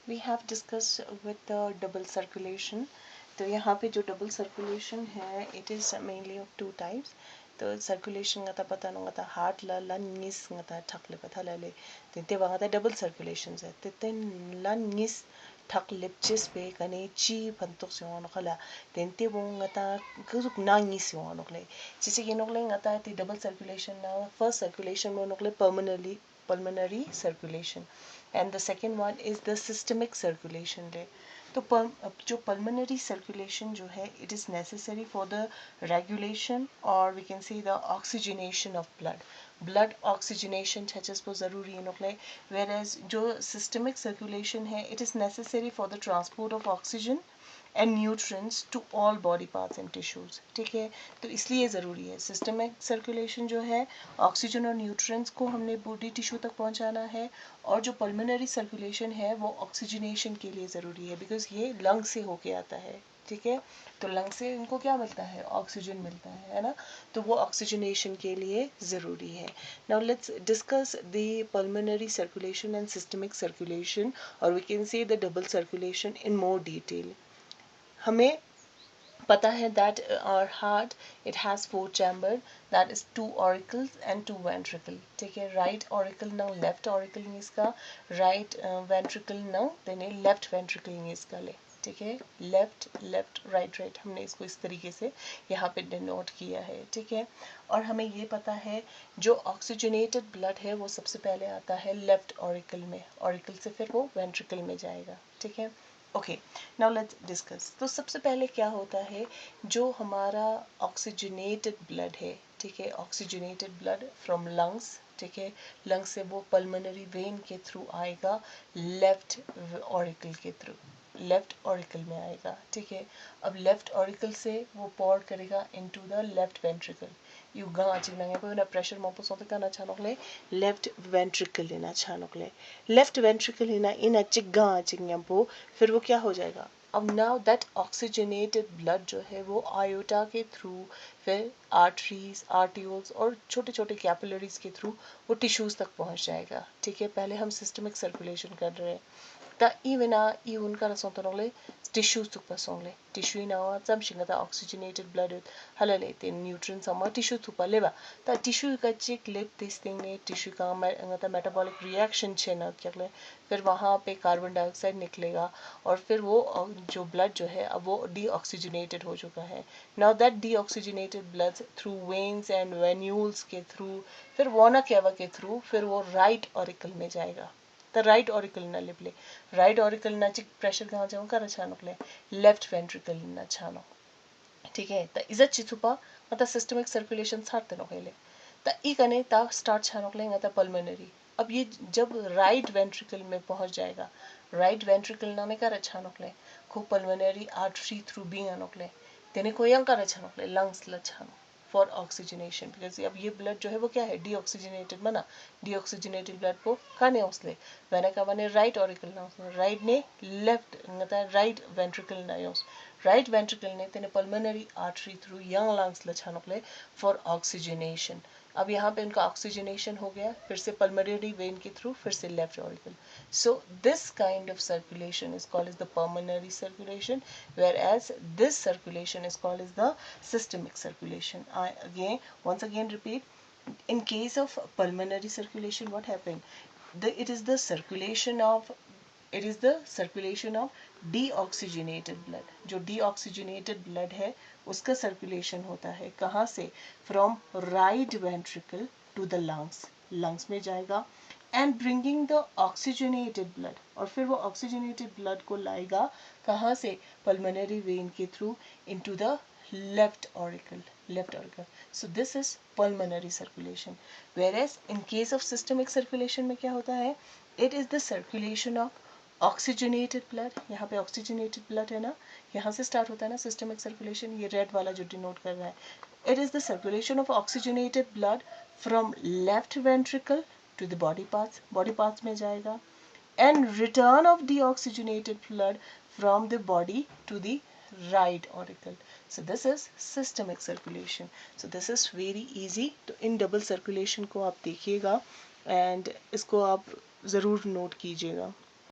we have discussed with the double circulation. तो यहाँ पे जो double circulation है it is mainly of two types. तो circulation ngata pata no ngata heart la ngis ngata thakle pata lale tinte ba ngata double circulation है tinte ngis thak lip chis pe kane chi pantok se ono kala tinte bo ngata kuzuk na ngis se ono kle sisi kinokle ngata ti double circulation na first circulation mo nokle pulmonary circulation and the second one is the systemic circulation ले तो जो pulmonary circulation जो है it is necessary for the regulation or we can say the oxygenation of blood oxygenation छचस वो ज़रूरी है नोकले whereas जो systemic circulation है it is necessary for the transport of oxygen and nutrients to all body parts and tissues ठीक है तो इसलिए ज़रूरी है सिस्टमिक सर्कुलेशन जो है ऑक्सीजन और न्यूट्रिएंट्स को हमने बॉडी टिश्यू तक पहुंचाना है और जो पल्मोनरी सर्कुलेशन है वो ऑक्सीजनेशन के लिए ज़रूरी है बिकॉज ये लंग से होके आता है ठीक है तो लंग से इनको क्या मिलता है ऑक्सीजन मिलता है ना तो वो ऑक्सीजनेशन के लिए ज़रूरी है now let's discuss the pulmonary circulation and systemic circulation और we can say the double circulation in more detail हमें पता है that our heart it has four chamber that is two auricles and two ventricle ठीक है right auricle now left auricle में इसका right ventricle now then left ventricle में इसका ले ठीक है लेफ्ट लेफ्ट राइट राइट हमने इसको इस तरीके से यहाँ पे डिनोट किया है ठीक है और हमें ये पता है जो ऑक्सीजनेटेड ब्लड है वो सबसे पहले आता है लेफ्ट ऑरिकल में ऑरिकल से फिर वो वेंट्रिकल में जाएगा ठीक है ओके नाउ लेट्स डिस्कस तो सबसे पहले क्या होता है जो हमारा ऑक्सीजनेटेड ब्लड है ठीक है ऑक्सीजनेटेड ब्लड फ्रॉम लंग्स ठीक है लंग्स से वो पल्मोनरी वेन के थ्रू आएगा लेफ्ट ऑरिकल के थ्रू लेफ्ट ऑरिकल में आएगा ठीक है अब लेफ्ट ऑरिकल से वो पॉर करेगा into the left ventricle you गा चिंगना पे ना प्रेशर मोपो सोते का छानोकले लेफ्ट वेंट्रिकल लेना छानोकले लेफ्ट वेंट्रिकल लेना इन चिगा चिंगपो फिर वो क्या हो जाएगा अब नाउ दैट ऑक्सीजनेटेड ब्लड जो है वो आयोटा के थ्रू फिर आर्टरीज आर्टियोल्स और छोटे छोटे कैपिलरीज के थ्रू वो टिश्यूज तक पहुंच जाएगा ठीक है पहले हम सिस्टमिक सर्कुलेशन कर रहे हैं ta iwena iun kana sontonole tissues tuk pasongle tissue na tsam shinga ta oxygenated blood halale te nutrients ama tissue tuk leba ta tissue का चेक लेब this thing ने tissue का ngata metabolic reaction छे ना क्या फिर वहाँ पे carbon dioxide निकलेगा और फिर वो जो ब्लड जो है अब वो डीऑक्सीजनेटेड हो चुका है now that deoxygenated blood through veins and venules के थ्रू फिर वोना केवा के थ्रू फिर वो राइट ऑरिकल में जाएगा the right auricle na liple right auricle na चिक pressure कहाँ जाऊँ कर छानोकले left ventricle ना छानो ठीक है तो इज़ चिथुपा मतलब systemic circulation start ते नोकेले तो ई कने ता start छानोकले ngata pulmonary अब ये जब right ventricle में पहुँच जाएगा right ventricle ना ने कर छानोकले खूब pulmonary artery through being अनोकले तेने कोई अंकर छानोकले lungs ला छानो फॉर ऑक्सीजनेशन बिकॉज अब ये ब्लड जो है वो क्या है डीऑक्सीजनेटेड बना डीऑक्सीजनेटेड ब्लड को खाने उसले वैने का बने राइट ऑरिकल ना राइट ने लेफ्ट मतलब राइट वेंट्रिकल ना यूज राइट वेंट्रिकल ने तेने pulmonary artery through young lungs लछानोकले फॉर ऑक्सीजनेशन अब यहाँ पे उनका ऑक्सीजनेशन हो गया फिर से पल्मोनरी वेन के थ्रू फिर से left auricle so this kind of circulation is called as the pulmonary circulation whereas this circulation is called as the systemic circulation I again once again repeat in case of pulmonary circulation what happened it is the circulation of deoxygenated blood जो deoxygenated blood है उसका circulation होता है कहाँ से from right ventricle to the lungs में जाएगा and bringing the oxygenated blood और फिर वो oxygenated blood को लाएगा कहाँ से pulmonary vein के through into the left auricle so this is pulmonary circulation whereas in case of systemic circulation में क्या होता है it is the circulation of oxygenated blood यहाँ पे oxygenated blood है ना यहाँ से start होता है ना systemic circulation ये red वाला जो denote कर रहा है it is the circulation of oxygenated blood from left ventricle to the body parts में जाएगा and return of deoxygenated blood from the body to the right auricle so this is systemic circulation so this is very easy तो इन double circulation को आप देखिएगा and इसको आप ज़रूर note कीजिएगा